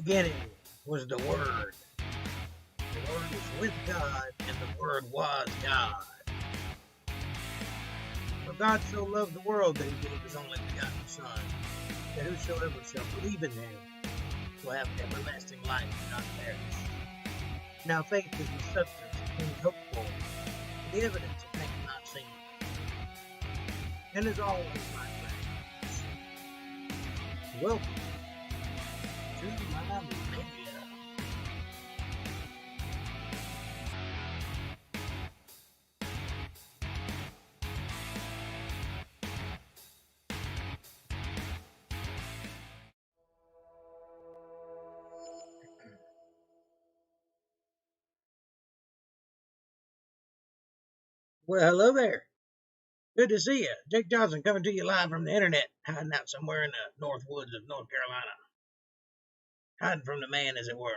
beginning was the Word. The Word was with God, and the Word was God. For God so loved the world that he gave his only begotten Son, that whosoever shall believe in him will have everlasting life and not perish. Now faith is the substance of things hoped for, the evidence of things not seen. And as always, my friends, welcome to my media. Well, hello there. Good to see you. Jake Johnson coming to you live from the internet, hiding out somewhere in the north woods of North Carolina. Hiding from the man, as it were.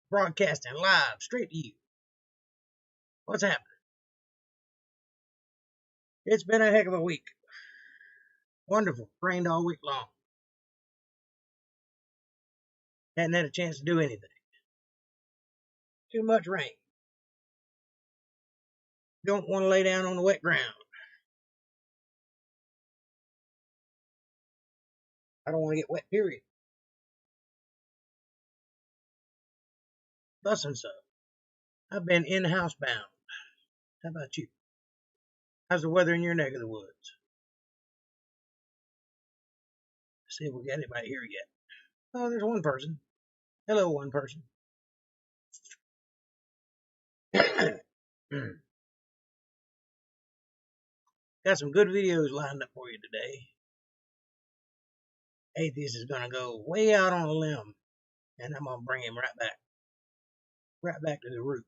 Broadcasting live, straight to you. What's happening? It's been a heck of a week. Wonderful. Rained all week long. Hadn't had a chance to do anything. Too much rain. Don't want to lay down on the wet ground. I don't want to get wet, period. Thus and so. I've been in-house bound. How about you? How's the weather in your neck of the woods? Let's see if we got anybody here yet. Oh, there's one person. Hello, one person. Got some good videos lined up for you today. Atheist is going to go way out on a limb, and I'm going to bring him right back to the root.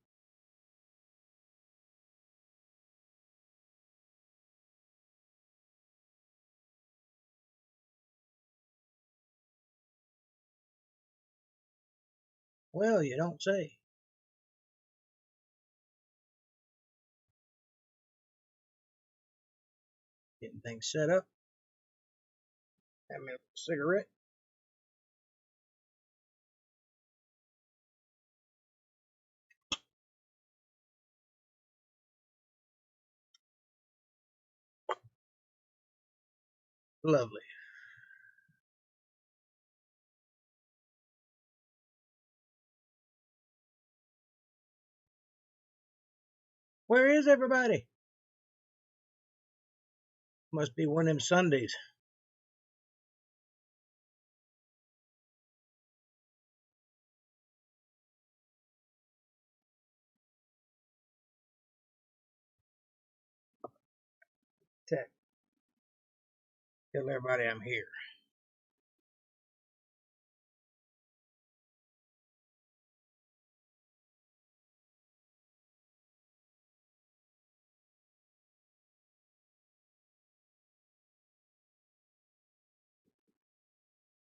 Well, you don't say. Getting things set up. Have me a cigarette. Lovely. Where is everybody? Must be one of them Sundays. Tell everybody I'm here.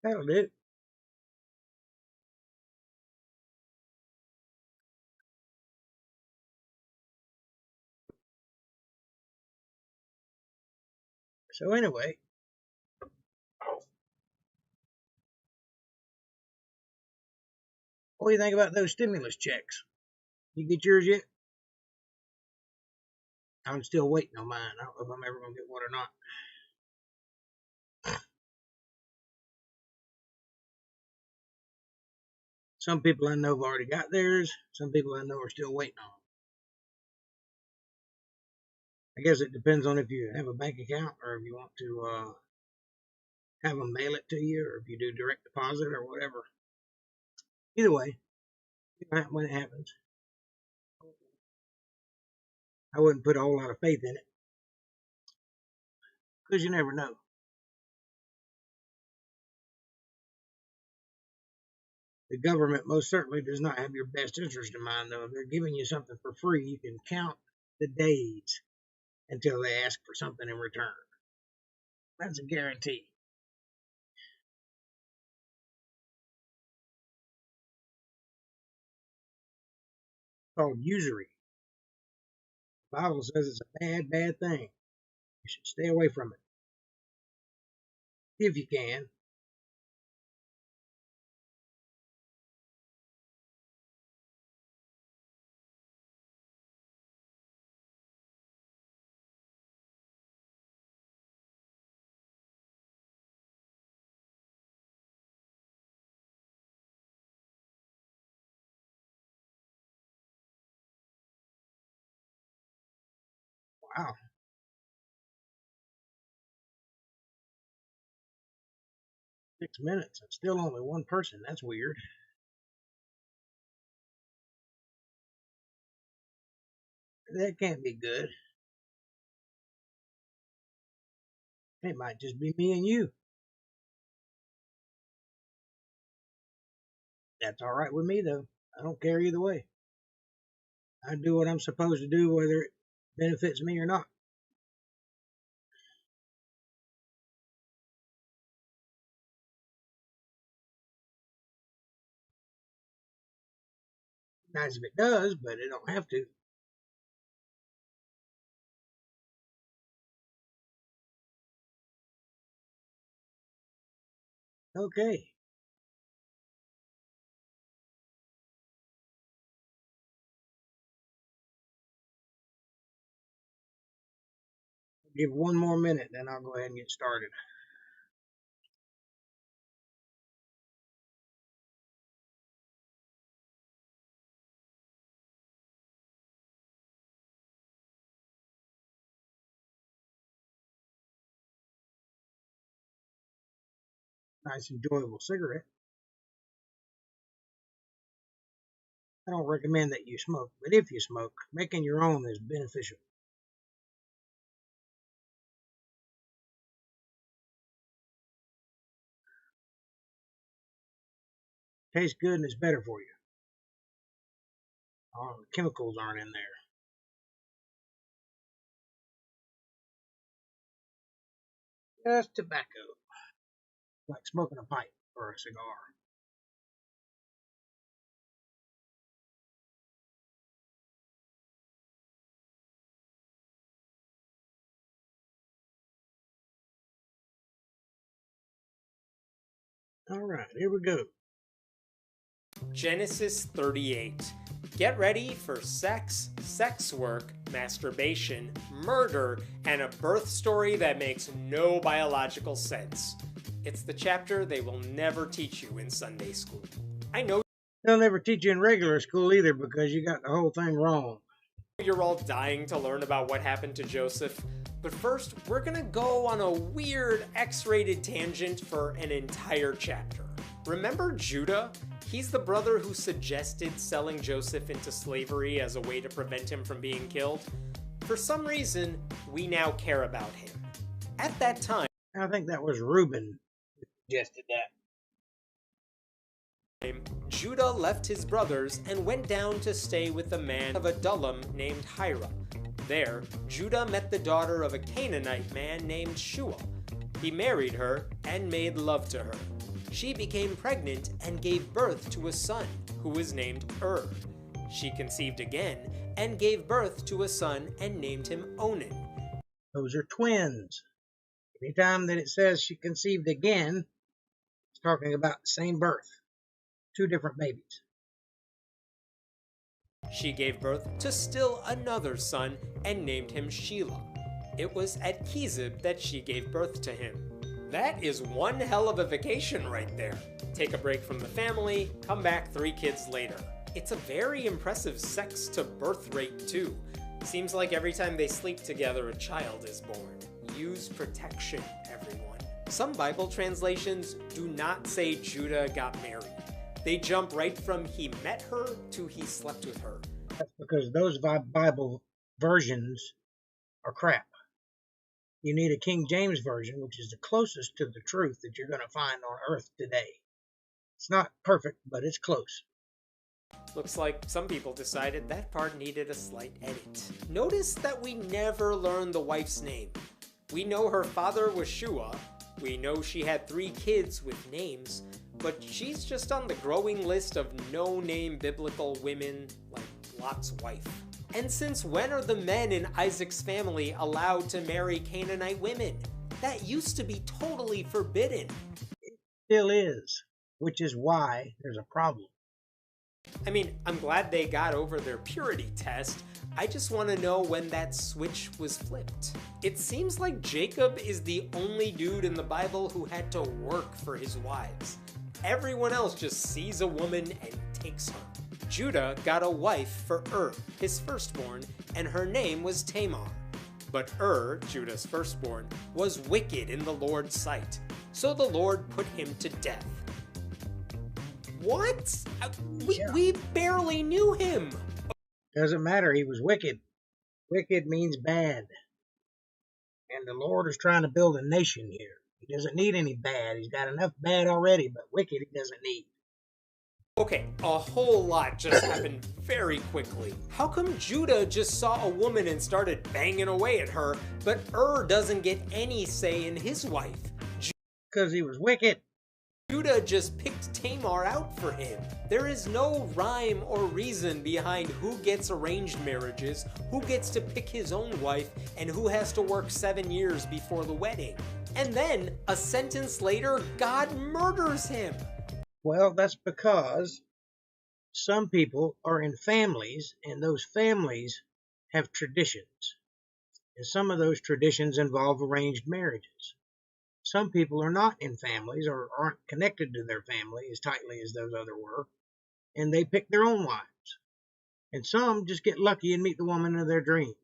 That'll do. So anyway, what do you think about those stimulus checks? You get yours yet? I'm still waiting on mine. I don't know if I'm ever going to get one or not. Some people I know have already got theirs. Some people I know are still waiting on them. I guess it depends on if you have a bank account or if you want to have them mail it to you or if you do direct deposit or whatever. Either way, when it happens, I wouldn't put a whole lot of faith in it because you never know. The government most certainly does not have your best interest in mind, though. If they're giving you something for free, you can count the days until they ask for something in return. That's a guarantee. It's called usury. The Bible says it's a bad, bad thing. You should stay away from it if you can. Wow. $6 minutes and still only one person. That's weird. That can't be good. It might just be me and you. That's all right with me, though. I don't care either way. I do what I'm supposed to do, whether it benefits me or not. Nice if it does, but it don't have to. Okay. Give 1 more minute, then I'll go ahead and get started. Nice, enjoyable cigarette. I don't recommend that you smoke, but if you smoke, making your own is beneficial. Tastes good and it's better for you. All the chemicals aren't in there. Just tobacco, like smoking a pipe or a cigar. All right, here we go. Genesis 38. Get ready for sex, sex work, masturbation, murder, and a birth story that makes no biological sense. It's the chapter they will never teach you in Sunday school. I know They'll never teach you in regular school either because you got the whole thing wrong. you're all dying to learn about what happened to Joseph, but first we're gonna go on a weird X-rated tangent for an entire chapter. Remember Judah? He's the brother who suggested selling Joseph into slavery as a way to prevent him from being killed. For some reason, we now care about him. At that time, I think that was Reuben who suggested that. Judah left his brothers and went down to stay with a man of Adullam named Hira. There, Judah met the daughter of a Canaanite man named Shua. He married her and made love to her. She became pregnant and gave birth to a son, who was named She conceived again and gave birth to a son and named him Onan. Those are twins. Anytime that it says she conceived again, it's talking about the same birth. Two different babies. She gave birth to still another son and named him Shelah. It was at Kezib that she gave birth to him. That is one hell of a vacation right there. Take a break from the family, come back 3 kids later. It's a very impressive sex to birth rate too. Seems like every time they sleep together a child is born. Use protection, everyone. Some Bible translations do not say Judah got married. They jump right from he met her to he slept with her. That's because those Bible versions are crap. You need a King James version, which is the closest to the truth that you're going to find on earth today. It's not perfect, but it's close. Looks like some people decided that part needed a slight edit. Notice that we never learn the wife's name. We know her father was Shua. We know she had 3 kids with names, but she's just on the growing list of no-name biblical women like Lot's wife. And since when are the men in Isaac's family allowed to marry Canaanite women? That used to be totally forbidden. It still is, which is why there's a problem. I mean, I'm glad they got over their purity test. I just want to know when that switch was flipped. It seems like Jacob is the only dude in the Bible who had to work for his wives. Everyone else just sees a woman and takes her. Judah got a wife for his firstborn, and her name was Tamar. But Judah's firstborn, was wicked in the Lord's sight, so the Lord put him to death. What? We barely knew him. Doesn't matter, he was wicked. Wicked means bad. And the Lord is trying to build a nation here. He doesn't need any bad. He's got enough bad already, but wicked he doesn't need. Okay, a whole lot just happened very quickly. How come Judah just saw a woman and started banging away at her, but doesn't get any say in his wife? Because he was wicked. Judah just picked Tamar out for him. There is no rhyme or reason behind who gets arranged marriages, who gets to pick his own wife, and who has to work 7 years before the wedding. And then, a sentence later, God murders him. Well, that's because some people are in families, and those families have traditions. And some of those traditions involve arranged marriages. Some people are not in families or aren't connected to their family as tightly as those other were, and they pick their own wives. And some just get lucky and meet the woman of their dreams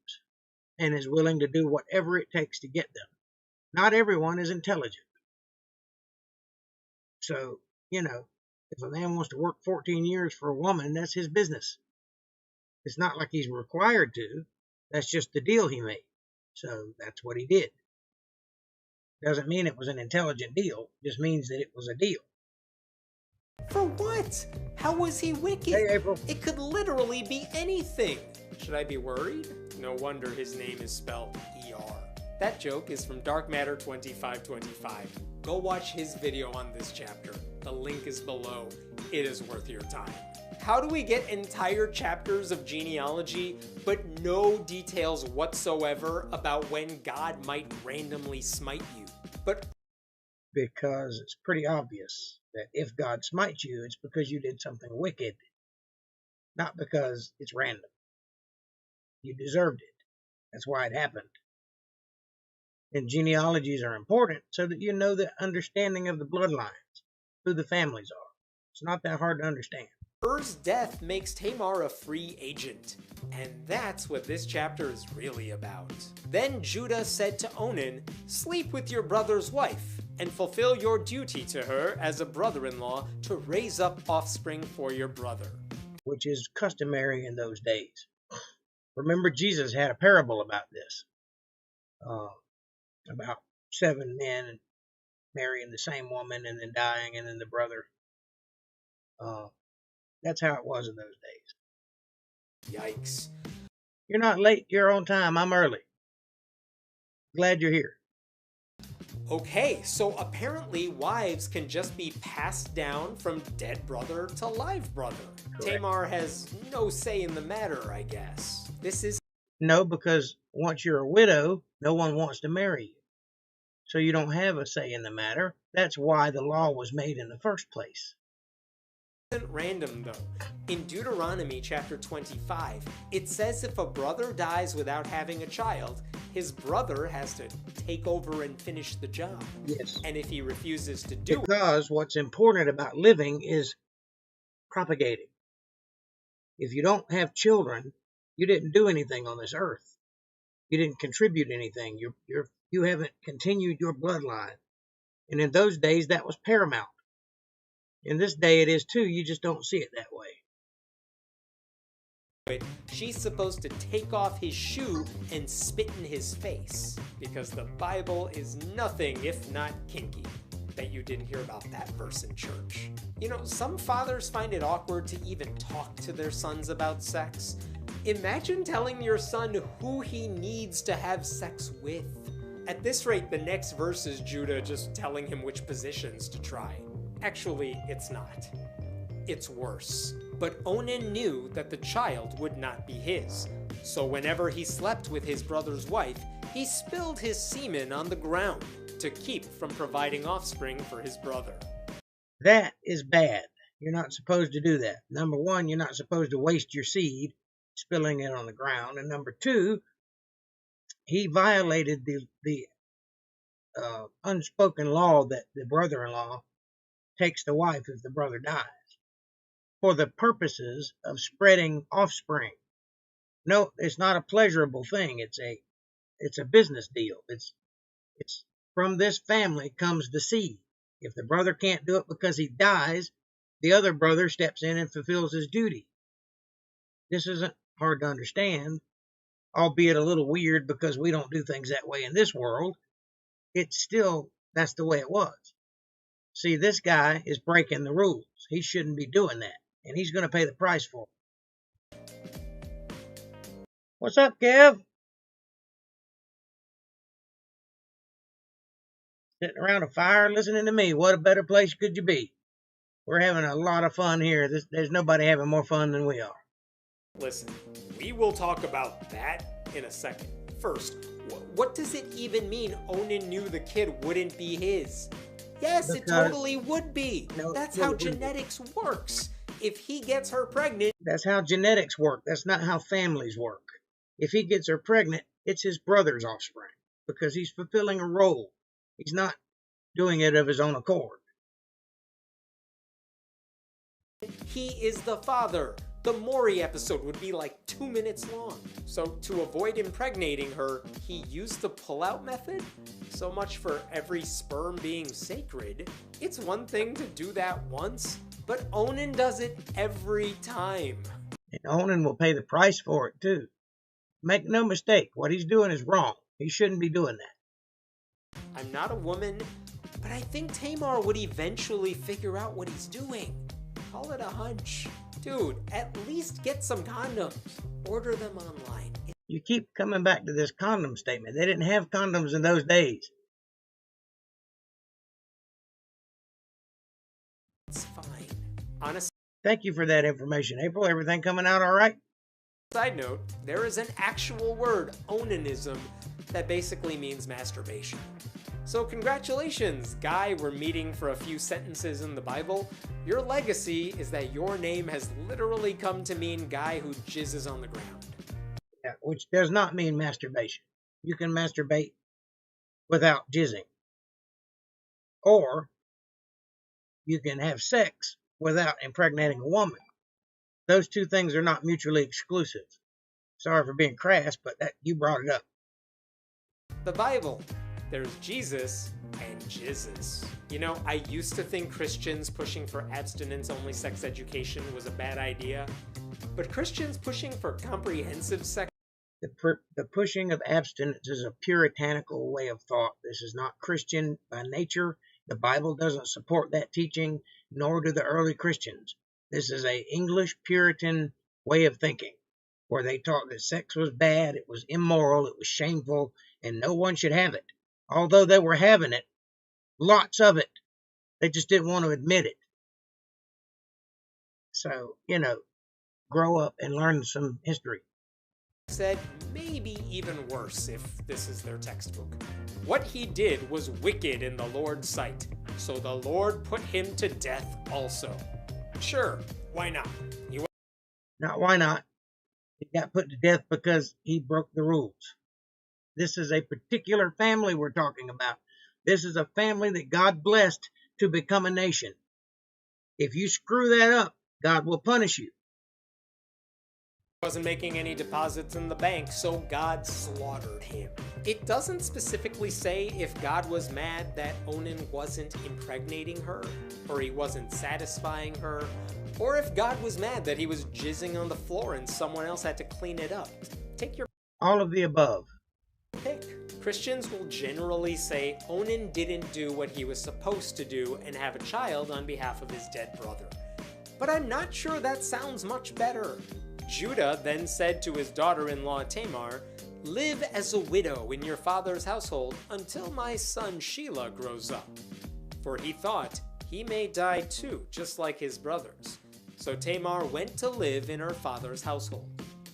and is willing to do whatever it takes to get them. Not everyone is intelligent. So, if a man wants to work 14 years for a woman, that's his business. It's not like he's required to. That's just the deal he made. So that's what he did. Doesn't mean it was an intelligent deal. Just means that it was a deal. For what? How was he wicked? Hey, April. It could literally be anything. Should I be worried? No wonder his name is spelled E-R. That joke is from Dark Matter 2525. Go watch his video on this chapter. The link is below. It is worth your time. How do we get entire chapters of genealogy, but no details whatsoever about when God might randomly smite you? Because it's pretty obvious that if God smites you, it's because you did something wicked, not because it's random. You deserved it. That's why it happened. And genealogies are important so that you know the understanding of the bloodlines, who the families are. It's not that hard to understand. Death makes Tamar a free agent, and that's what this chapter is really about. Then Judah said to Onan, "Sleep with your brother's wife, and fulfill your duty to her as a brother-in-law to raise up offspring for your brother," which is customary in those days. Remember, Jesus had a parable about this, about 7 men marrying the same woman and then dying, and then the brother. That's how it was in those days. Yikes. You're not late, you're on time. I'm early. Glad you're here. Okay, so apparently wives can just be passed down from dead brother to live brother. Correct. Tamar has no say in the matter, I guess. No, because once you're a widow, no one wants to marry you. So you don't have a say in the matter. That's why the law was made in the first place. Isn't random though. In Deuteronomy chapter 25, it says if a brother dies without having a child, his brother has to take over and finish the job. Yes. And if he refuses to do it... Because what's important about living is propagating. If you don't have children, you didn't do anything on this earth. You didn't contribute anything. You haven't continued your bloodline. And in those days, that was paramount. In this day, it is too. You just don't see it that way. She's supposed to take off his shoe and spit in his face, because the Bible is nothing if not kinky. Bet you didn't hear about that verse in church. You know, some fathers find it awkward to even talk to their sons about sex. Imagine telling your son who he needs to have sex with. At this rate, the next verse is Judah just telling him which positions to try. Actually, it's not. It's worse. But Onan knew that the child would not be his. So whenever he slept with his brother's wife, he spilled his semen on the ground to keep from providing offspring for his brother. That is bad. You're not supposed to do that. Number one, you're not supposed to waste your seed, spilling it on the ground. And number two, he violated the unspoken law that the brother-in-law takes the wife if the brother dies, for the purposes of spreading offspring. No, it's not a pleasurable thing. It's a It's a business deal. It's from this family comes the seed. If the brother can't do it because he dies, the other brother steps in and fulfills his duty. This isn't hard to understand, albeit a little weird because we don't do things that way in this world. It's still, that's the way it was. See, this guy is breaking the rules. He shouldn't be doing that, and he's going to pay the price for it. What's up, Kev? Sitting around a fire listening to me. What a better place could you be? We're having a lot of fun here. There's nobody having more fun than we are. Listen, we will talk about that in a second. First, what does it even mean Onan knew the kid wouldn't be his? Yes, it totally would be. No, that's how genetics works. If he gets her pregnant... That's how genetics work. That's not how families work. If he gets her pregnant, it's his brother's offspring because he's fulfilling a role. He's not doing it of his own accord. He is the father. The Maury episode would be like 2 minutes long. So to avoid impregnating her, he used the pull-out method? So much for every sperm being sacred. It's one thing to do that once, but Onan does it every time. And Onan will pay the price for it too. Make no mistake, what he's doing is wrong. He shouldn't be doing that. I'm not a woman, but I think Tamar would eventually figure out what he's doing. Call it a hunch. Dude, at least get some condoms. Order them online. You keep coming back to this condom statement. They didn't have condoms in those days. It's fine. Honestly. Thank you for that information, April. Everything coming out all right? Side note, there is an actual word, onanism, that basically means masturbation. So congratulations, guy we're meeting for a few sentences in the Bible. Your legacy is that your name has literally come to mean guy who jizzes on the ground. Yeah, which does not mean masturbation. You can masturbate without jizzing. Or you can have sex without impregnating a woman. Those two things are not mutually exclusive. Sorry for being crass, but you brought it up. The Bible. There's Jesus and jizzes. You know, I used to think Christians pushing for abstinence-only sex education was a bad idea, but Christians pushing for comprehensive sex... The pushing of abstinence is a puritanical way of thought. This is not Christian by nature. The Bible doesn't support that teaching, nor do the early Christians. This is an English Puritan way of thinking, where they taught that sex was bad, it was immoral, it was shameful, and no one should have it. Although they were having it, lots of it, they just didn't want to admit it. So, you know, grow up and learn some history. Said maybe even worse if this is their textbook. What he did was wicked in the Lord's sight, so the Lord put him to death also. Sure, why not? Not why not. He got put to death because he broke the rules. This is a particular family we're talking about. This is a family that God blessed to become a nation. If you screw that up, God will punish you. Wasn't making any deposits in the bank, so God slaughtered him. It doesn't specifically say if God was mad that Onan wasn't impregnating her, or he wasn't satisfying her, or if God was mad that he was jizzing on the floor and someone else had to clean it up. Take your all of the above. Pick. Christians will generally say Onan didn't do what he was supposed to do and have a child on behalf of his dead brother. But I'm not sure that sounds much better. Judah then said to his daughter-in-law Tamar, "Live as a widow in your father's household until my son Shelah grows up." For he thought, he may die too, just like his brothers. So Tamar went to live in her father's household.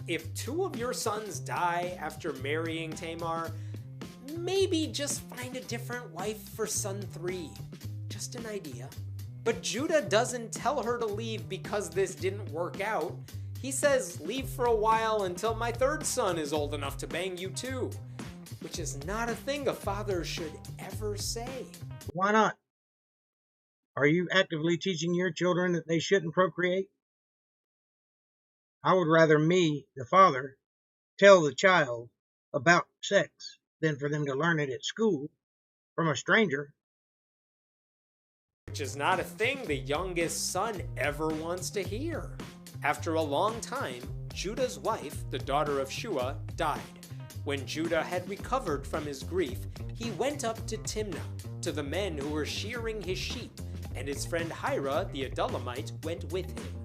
If 2 of your sons die after marrying Tamar, maybe just find a different wife for son 3. Just an idea. But Judah doesn't tell her to leave because this didn't work out. He says, leave for a while until my 3rd son is old enough to bang you too. Which is not a thing a father should ever say. Why not? Are you actively teaching your children that they shouldn't procreate? I would rather me, the father, tell the child about sex than for them to learn it at school from a stranger. Which is not a thing the youngest son ever wants to hear. After a long time, Judah's wife, the daughter of Shua, died. When Judah had recovered from his grief, he went up to Timnah, to the men who were shearing his sheep, and his friend Hira, the Adullamite, went with him.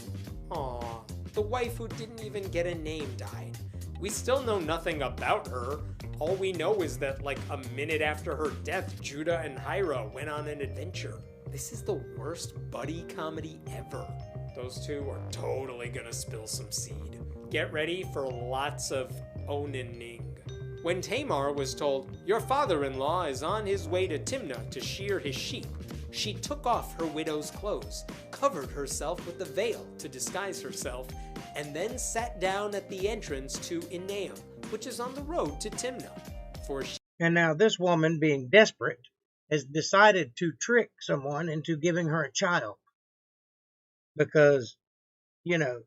Aw, the wife who didn't even get a name died. We still know nothing about her. All we know is that like a minute after her death, Judah and Hira went on an adventure. This is the worst buddy comedy ever. Those two are totally gonna spill some seed. Get ready for lots of onaning. When Tamar was told, "Your father-in-law is on his way to Timnah to shear his sheep," she took off her widow's clothes, covered herself with the veil to disguise herself, and then sat down at the entrance to Enaim, which is on the road to Timnah. For she And now this woman, being desperate, has decided to trick someone into giving her a child. Because, you know,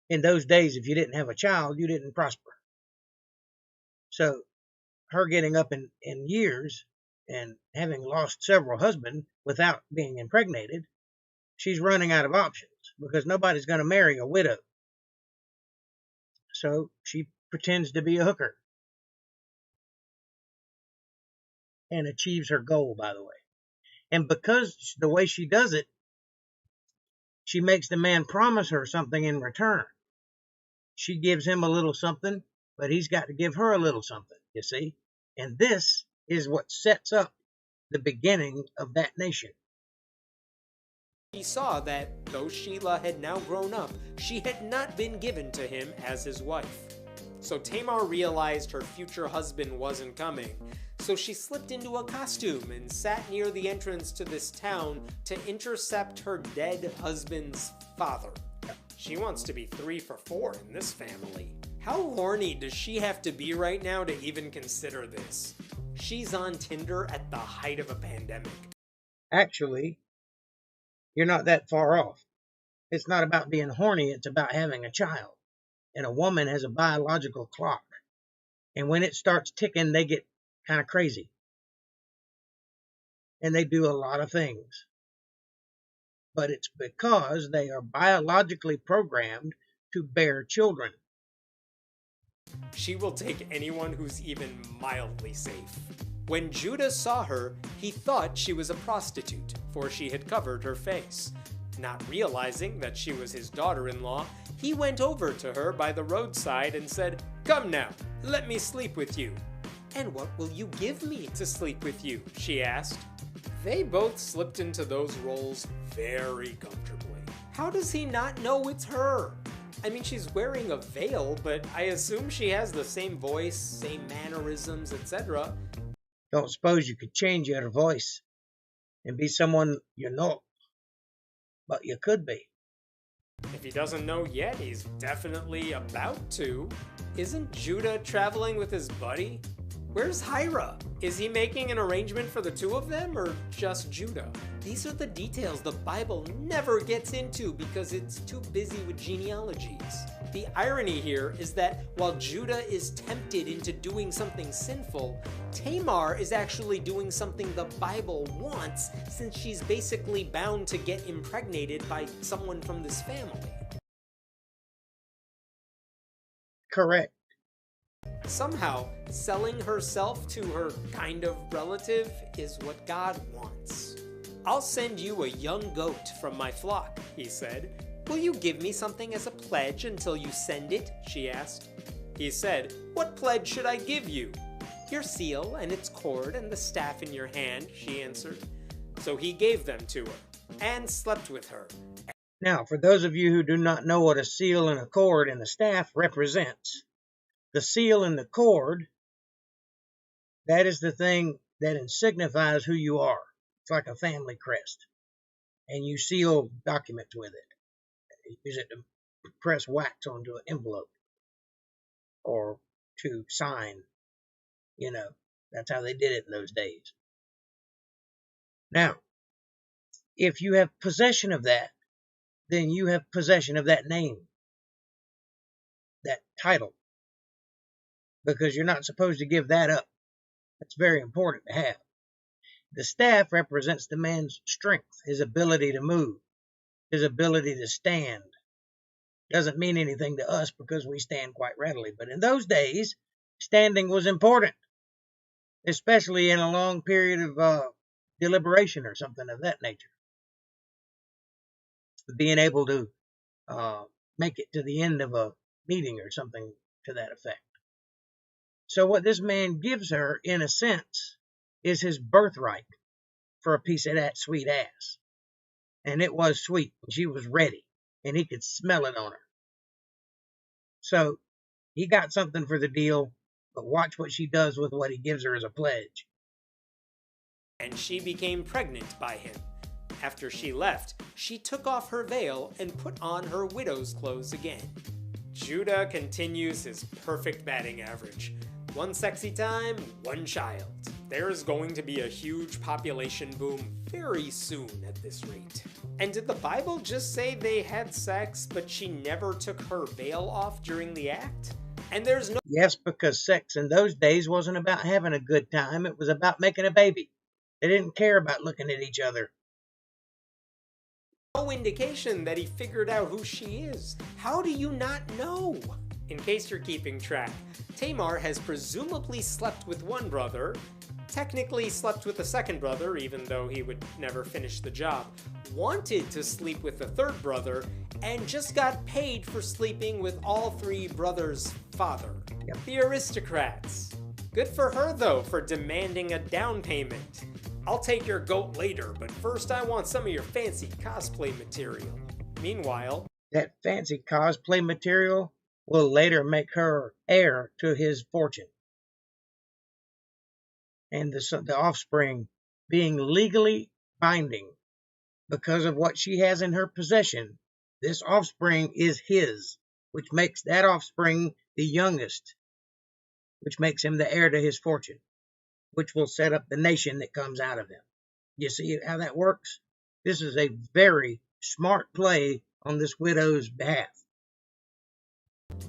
in those days, if you didn't have a child, you didn't prosper. So her getting up in years and having lost several husbands without being impregnated, she's running out of options because nobody's going to marry a widow. So she pretends to be a hooker and achieves her goal, by the way. And because the way she does it, she makes the man promise her something in return. She gives him a little something, but he's got to give her a little something, you see? And this is what sets up the beginning of that nation. saw that, though Shelah had now grown up, she had not been given to him as his wife. So Tamar realized her future husband wasn't coming, so she slipped into a costume and sat near the entrance to this town to intercept her dead husband's father. She wants to be 3 for 4 in this family. How horny does she have to be right now to even consider this? She's on Tinder at the height of a pandemic. Actually, you're not that far off. It's not about being horny, it's about having a child. And a woman has a biological clock. And when it starts ticking, they get kind of crazy. And they do a lot of things. But it's because they are biologically programmed to bear children. She will take anyone who's even mildly safe. When Judah saw her, he thought she was a prostitute, for she had covered her face. Not realizing that she was his daughter-in-law, he went over to her by the roadside and said, "Come now, let me sleep with you." "And what will you give me to sleep with you?" she asked. They both slipped into those roles very comfortably. How does he not know it's her? I mean, she's wearing a veil, but I assume she has the same voice, same mannerisms, etc. Don't suppose you could change your voice and be someone you know, but you could be. If he doesn't know yet, he's definitely about to. Isn't Judah traveling with his buddy? Where's Hira? Is he making an arrangement for the two of them, or just Judah? These are the details the Bible never gets into because it's too busy with genealogies. The irony here is that while Judah is tempted into doing something sinful, Tamar is actually doing something the Bible wants, since she's basically bound to get impregnated by someone from this family. Correct. Somehow, selling herself to her kind of relative is what God wants. "I'll send you a young goat from my flock," he said. "Will you give me something as a pledge until you send it?" she asked. He said, "What pledge should I give you?" "Your seal and its cord and the staff in your hand," she answered. So he gave them to her and slept with her. Now, for those of you who do not know what a seal and a cord and a staff represents, the seal and the cord, that is the thing that signifies who you are. It's like a family crest. And you seal documents with it. You use it to press wax onto an envelope or to sign. You know, that's how they did it in those days. Now, if you have possession of that, then you have possession of that name. that title, because you're not supposed to give that up. That's very important to have. The staff represents the man's strength, his ability to move, his ability to stand. Doesn't mean anything to us because we stand quite readily. But in those days, standing was important, especially in a long period of deliberation or something of that nature. Being able to make it to the end of a meeting or something to that effect. So what this man gives her, in a sense, is his birthright for a piece of that sweet ass. And it was sweet. She was ready, and he could smell it on her. So he got something for the deal, but watch what she does with what he gives her as a pledge. And she became pregnant by him. After she left, she took off her veil and put on her widow's clothes again. Judah continues his perfect batting average. One sexy time, one child. There's going to be a huge population boom very soon at this rate. And did the Bible just say they had sex, but she never took her veil off during the act? And there's no... Yes, because sex in those days wasn't about having a good time. It was about making a baby. They didn't care about looking at each other. No indication that he figured out who she is. How do you not know? In case you're keeping track, Tamar has presumably slept with one brother, technically slept with the second brother, even though he would never finish the job, wanted to sleep with the third brother, and just got paid for sleeping with all three brothers' father. Yep. The aristocrats. Good for her, though, for demanding a down payment. I'll take your goat later, but first I want some of your fancy cosplay material. Meanwhile, that fancy cosplay material will later make her heir to his fortune. And the offspring being legally binding because of what she has in her possession, this offspring is his, which makes that offspring the youngest, which makes him the heir to his fortune, which will set up the nation that comes out of him. You see how that works? This is a very smart play on this widow's behalf.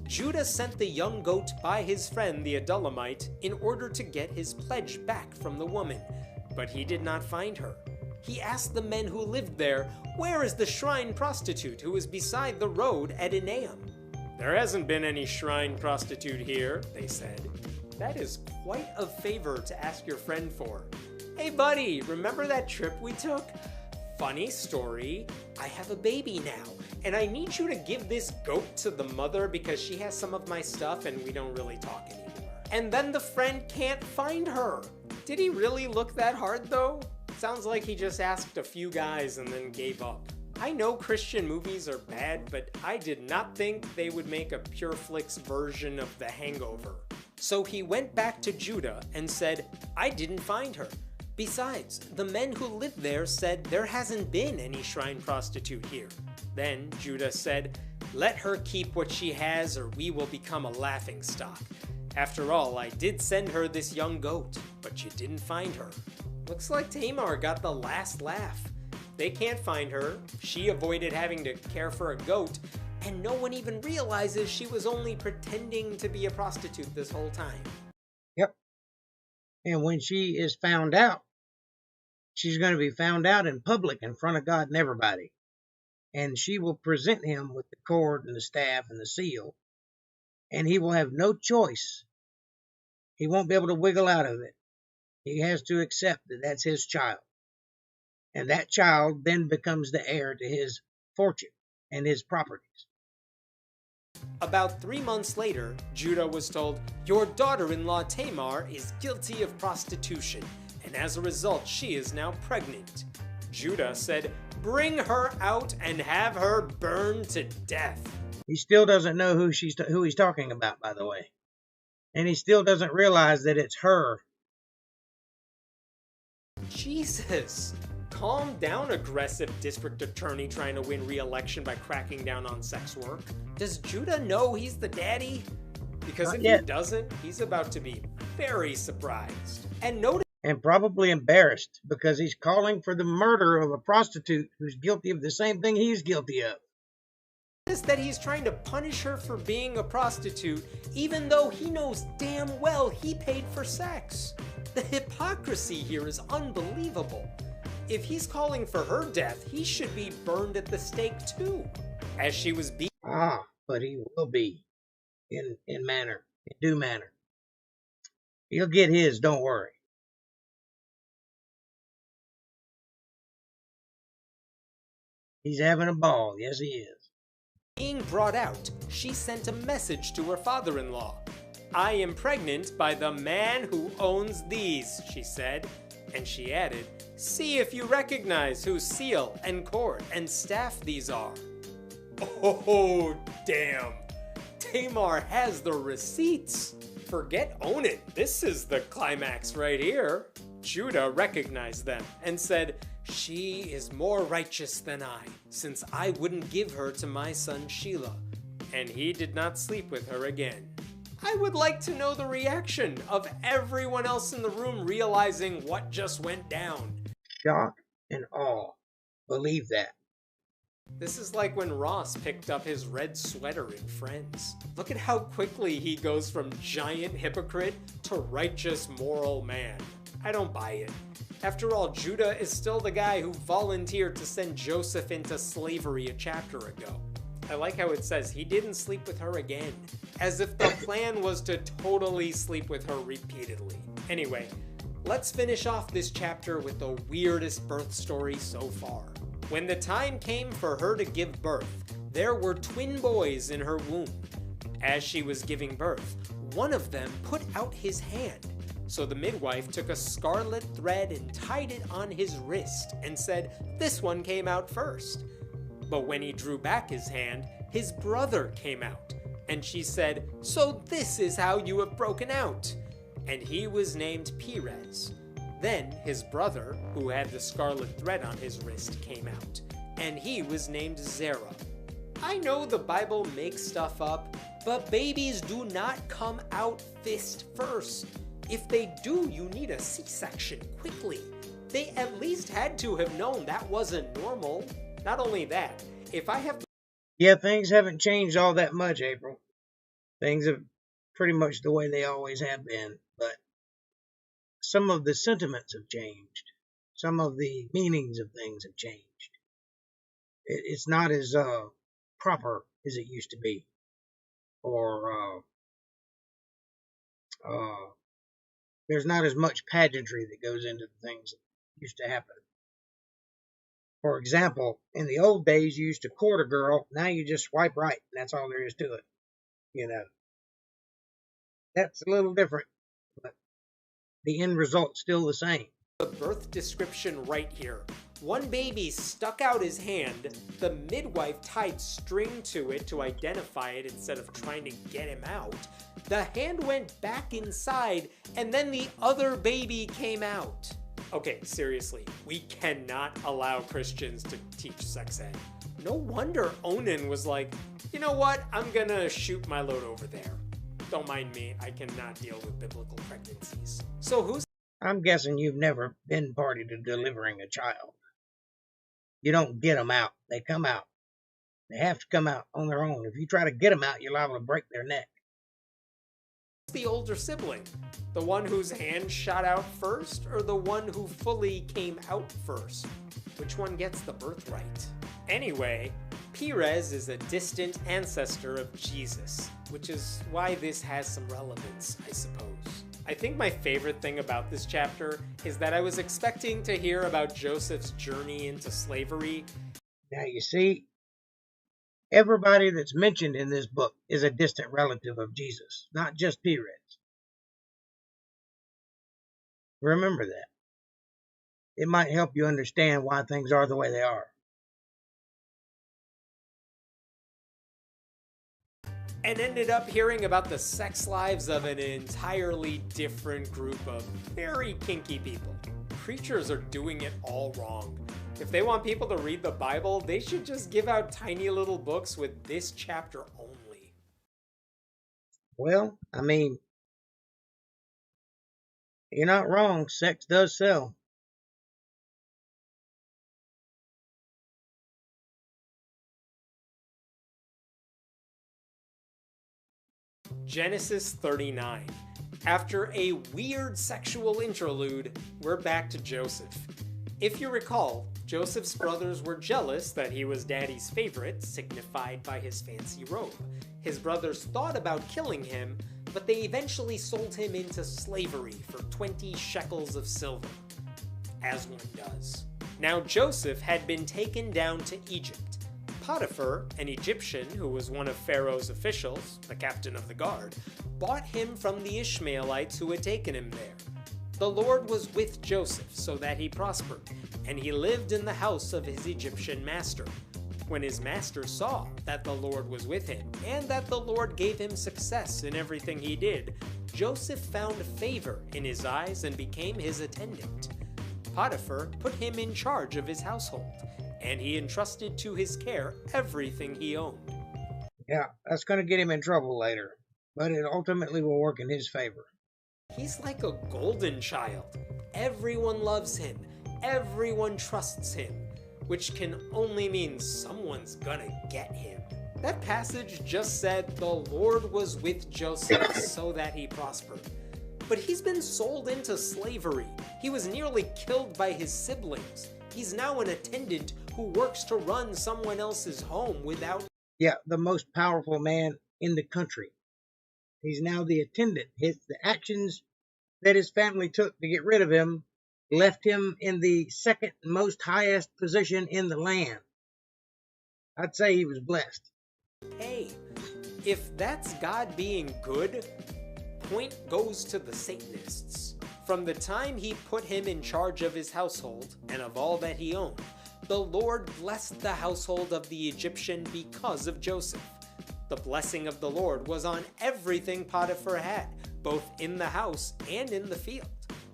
Judah sent the young goat by his friend the Adullamite in order to get his pledge back from the woman, but he did not find her. He asked the men who lived there, "Where is the shrine prostitute who is beside the road at Enaim?" "There hasn't been any shrine prostitute here," they said. That is quite a favor to ask your friend for. "Hey buddy, remember that trip we took? Funny story, I have a baby now, and I need you to give this goat to the mother because she has some of my stuff and we don't really talk anymore." And then the friend can't find her. Did he really look that hard though? Sounds like he just asked a few guys and then gave up. I know Christian movies are bad, but I did not think they would make a Pure Flix version of The Hangover. So he went back to Judah and said, "I didn't find her. Besides, the men who lived there said there hasn't been any shrine prostitute here." Then Judah said, "Let her keep what she has or we will become a laughingstock. After all, I did send her this young goat, but you didn't find her." Looks like Tamar got the last laugh. They can't find her, she avoided having to care for a goat, and no one even realizes she was only pretending to be a prostitute this whole time. Yep. And when she is found out, she's going to be found out in public in front of God and everybody. And she will present him with the cord and the staff and the seal. And he will have no choice. He won't be able to wiggle out of it. He has to accept that that's his child. And that child then becomes the heir to his fortune and his properties. About 3 months later, Judah was told, "Your daughter-in-law Tamar is guilty of prostitution, and as a result, she is now pregnant." Judah said, "Bring her out and have her burned to death." He still doesn't know who he's talking about, by the way. And he still doesn't realize that it's her. Jesus. Calm down, aggressive district attorney trying to win re-election by cracking down on sex work. Does Judah know he's the daddy? Because if he doesn't, he's about to be very surprised. And probably embarrassed, because he's calling for the murder of a prostitute who's guilty of the same thing he's guilty of. Is that he's trying to punish her for being a prostitute, even though he knows damn well he paid for sex. The hypocrisy here is unbelievable. If he's calling for her death, he should be burned at the stake too. As she was being But he will be in due manner. He'll get his, don't worry. He's having a ball, yes he is. being brought out, she sent a message to her father-in-law. "I am pregnant by the man who owns these," she said. And she added, "See if you recognize whose seal and cord and staff these are." Oh, damn. Tamar has the receipts. Forget Onan. This is the climax right here. Judah recognized them and said, "She is more righteous than I, since I wouldn't give her to my son Shelah." And he did not sleep with her again. I would like to know the reaction of everyone else in the room realizing what just went down. Shock and awe. Believe that. This is like when Ross picked up his red sweater in Friends. Look at how quickly he goes from giant hypocrite to righteous moral man. I don't buy it. After all, Judah is still the guy who volunteered to send Joseph into slavery a chapter ago. I like how it says he didn't sleep with her again, as if the plan was to totally sleep with her repeatedly. Anyway, let's finish off this chapter with the weirdest birth story so far. When the time came for her to give birth, there were twin boys in her womb. As she was giving birth, one of them put out his hand. So the midwife took a scarlet thread and tied it on his wrist and said, "This one came out first." But when he drew back his hand, his brother came out. And she said, "So this is how you have broken out." And he was named Perez. Then his brother, who had the scarlet thread on his wrist, came out. And he was named Zerah. I know the Bible makes stuff up, but babies do not come out fist first. If they do, you need a C-section quickly. They at least had to have known that wasn't normal. Not only that, if I have... Yeah, things haven't changed all that much, April. Things are pretty much the way they always have been, but some of the sentiments have changed. Some of the meanings of things have changed. It's not as proper as it used to be, or there's not as much pageantry that goes into the things that used to happen. For example, in the old days, you used to court a girl. Now you just swipe right, and that's all there is to it. You know, that's a little different, but the end result's still the same. The birth description right here. One baby stuck out his hand. The midwife tied string to it to identify it instead of trying to get him out. The hand went back inside, and then the other baby came out. Okay, seriously, we cannot allow Christians to teach sex ed. No wonder Onan was like, "You know what? I'm gonna shoot my load over there. Don't mind me, I cannot deal with biblical pregnancies." So who's... I'm guessing you've never been party to delivering a child. You don't get them out. They come out. They have to come out on their own. If you try to get them out, you're liable to break their neck. the older sibling? The one whose hand shot out first, or the one who fully came out first? Which one gets the birthright? Anyway, Perez is a distant ancestor of Jesus, which is why this has some relevance, I suppose. I think my favorite thing about this chapter is that I was expecting to hear about Joseph's journey into slavery. Now you see, everybody that's mentioned in this book is a distant relative of Jesus, not just Perez. Remember that. It might help you understand why things are the way they are. And ended up hearing about the sex lives of an entirely different group of very kinky people. Preachers are doing it all wrong. If they want people to read the Bible, they should just give out tiny little books with this chapter only. Well, I mean, you're not wrong. Sex does sell. Genesis 39. After a weird sexual interlude, we're back to Joseph. If you recall, Joseph's brothers were jealous that he was Daddy's favorite, signified by his fancy robe. His brothers thought about killing him, but they eventually sold him into slavery for 20 shekels of silver. As one does. Now Joseph had been taken down to Egypt. Potiphar, an Egyptian who was one of Pharaoh's officials, the captain of the guard, bought him from the Ishmaelites who had taken him there. The Lord was with Joseph so that he prospered, and he lived in the house of his Egyptian master. When his master saw that the Lord was with him, and that the Lord gave him success in everything he did, Joseph found favor in his eyes and became his attendant. Potiphar put him in charge of his household, and he entrusted to his care everything he owned. Yeah, that's going to get him in trouble later, but it ultimately will work in his favor. He's like a golden child. Everyone loves him. Everyone trusts him, which can only mean someone's gonna get him. That passage just said the Lord was with Joseph so that he prospered. But he's been sold into slavery. He was nearly killed by his siblings. He's now an attendant who works to run someone else's home without... Yeah, the most powerful man in the country. He's now the attendant. The actions that his family took to get rid of him left him in the second most highest position in the land. I'd say he was blessed. Hey, if that's God being good, point goes to the Satanists. From the time he put him in charge of his household and of all that he owned, the Lord blessed the household of the Egyptian because of Joseph. The blessing of the Lord was on everything Potiphar had, both in the house and in the field.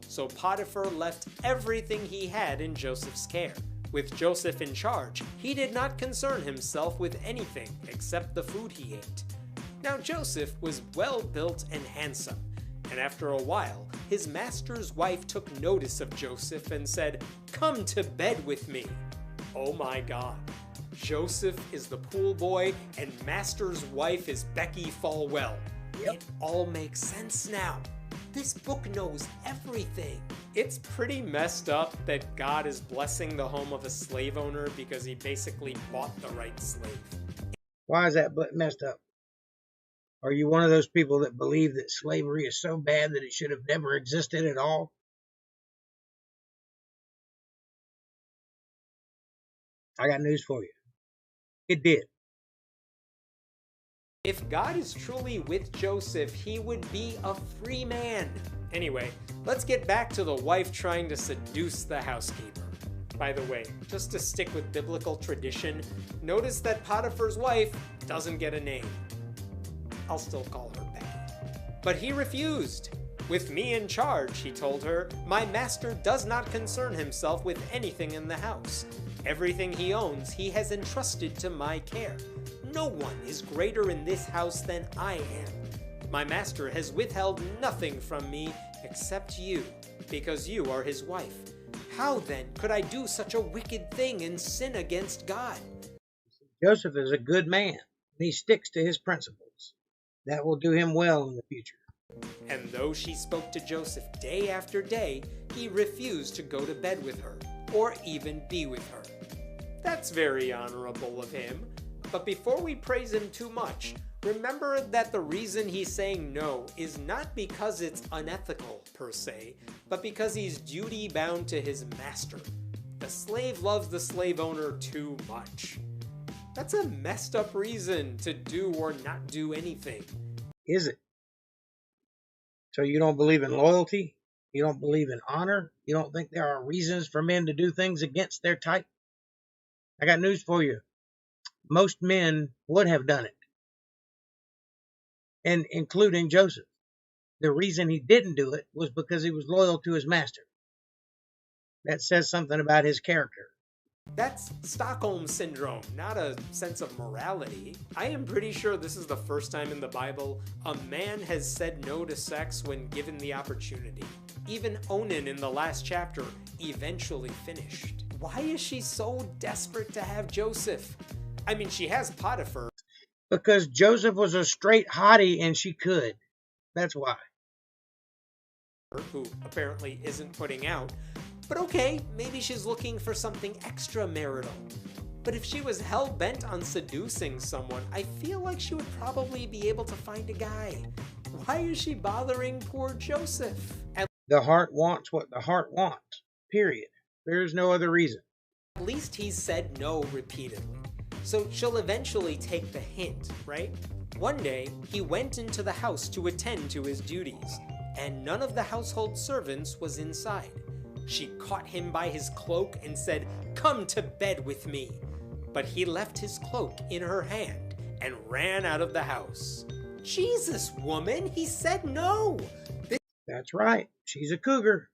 So Potiphar left everything he had in Joseph's care. With Joseph in charge, he did not concern himself with anything except the food he ate. Now Joseph was well built and handsome, and after a while, his master's wife took notice of Joseph and said, "Come to bed with me." Oh my God. Joseph is the pool boy and master's wife is Becky Falwell. Yep. It all makes sense now. This book knows everything. It's pretty messed up that God is blessing the home of a slave owner because he basically bought the right slave. Why is that messed up? Are you one of those people that believe that slavery is so bad that it should have never existed at all? I got news for you. It did. If God is truly with Joseph, he would be a free man. Anyway, let's get back to the wife trying to seduce the housekeeper. By the way, just to stick with biblical tradition, notice that Potiphar's wife doesn't get a name. I'll still call her Becky. But he refused. "With me in charge," he told her, "my master does not concern himself with anything in the house. Everything he owns he has entrusted to my care. No one is greater in this house than I am. My master has withheld nothing from me except you, because you are his wife. How then could I do such a wicked thing and sin against God?" Joseph is a good man, and he sticks to his principles. That will do him well in the future. And though she spoke to Joseph day after day, he refused to go to bed with her, or even be with her. That's very honorable of him. But before we praise him too much, remember that the reason he's saying no is not because it's unethical per se, but because he's duty bound to his master. The slave loves the slave owner too much. That's a messed up reason to do or not do anything. Is it? So you don't believe in loyalty? You don't believe in honor? You don't think there are reasons for men to do things against their type? I got news for you. Most men would have done it, and including Joseph. The reason he didn't do it was because he was loyal to his master. That says something about his character. That's Stockholm Syndrome, not a sense of morality. I am pretty sure this is the first time in the Bible a man has said no to sex when given the opportunity. Even Onan in the last chapter eventually finished. Why is she so desperate to have Joseph? I mean, she has Potiphar. Because Joseph was a straight hottie and she could. That's why. Who apparently isn't putting out. But okay, maybe she's looking for something extramarital. But if she was hell-bent on seducing someone, I feel like she would probably be able to find a guy. Why is she bothering poor Joseph? The heart wants what the heart wants. Period. There's no other reason. At least he's said no repeatedly. So she'll eventually take the hint, right? One day, he went into the house to attend to his duties, and none of the household servants was inside. She caught him by his cloak and said, "Come to bed with me." But he left his cloak in her hand and ran out of the house. Jesus, woman, he said no. That's right. She's a cougar.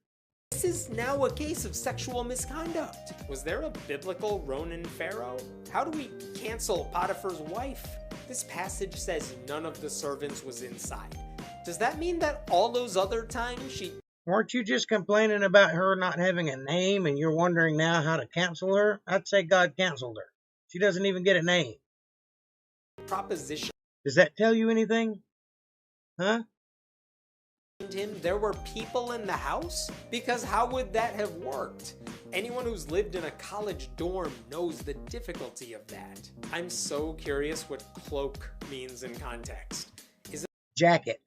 This is now a case of sexual misconduct. Was there a biblical Ronan pharaoh? How do we cancel Potiphar's wife? This passage says none of the servants was inside. Does that mean that all those other times she... Weren't you just complaining about her not having a name and you're wondering now how to cancel her? I'd say God canceled her. She doesn't even get a name. proposition Does that tell you anything? Huh? him there were people in the house? Because how would that have worked? Anyone who's lived in a college dorm knows the difficulty of that. I'm so curious what cloak means in context. Is Jacket.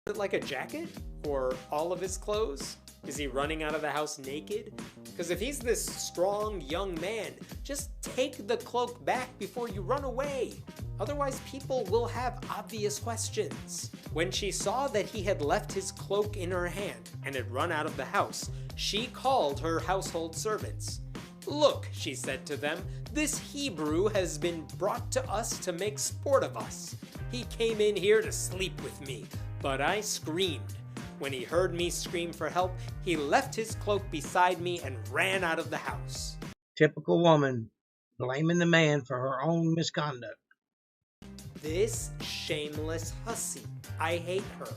it like a jacket? Or all of his clothes? Is he running out of the house naked? Because if he's this strong young man, just take the cloak back before you run away. Otherwise, people will have obvious questions. When she saw that he had left his cloak in her hand and had run out of the house, she called her household servants. "Look," she said to them, "this Hebrew has been brought to us to make sport of us. He came in here to sleep with me, but I screamed. When he heard me scream for help, he left his cloak beside me and ran out of the house." Typical woman, blaming the man for her own misconduct. This shameless hussy. I hate her.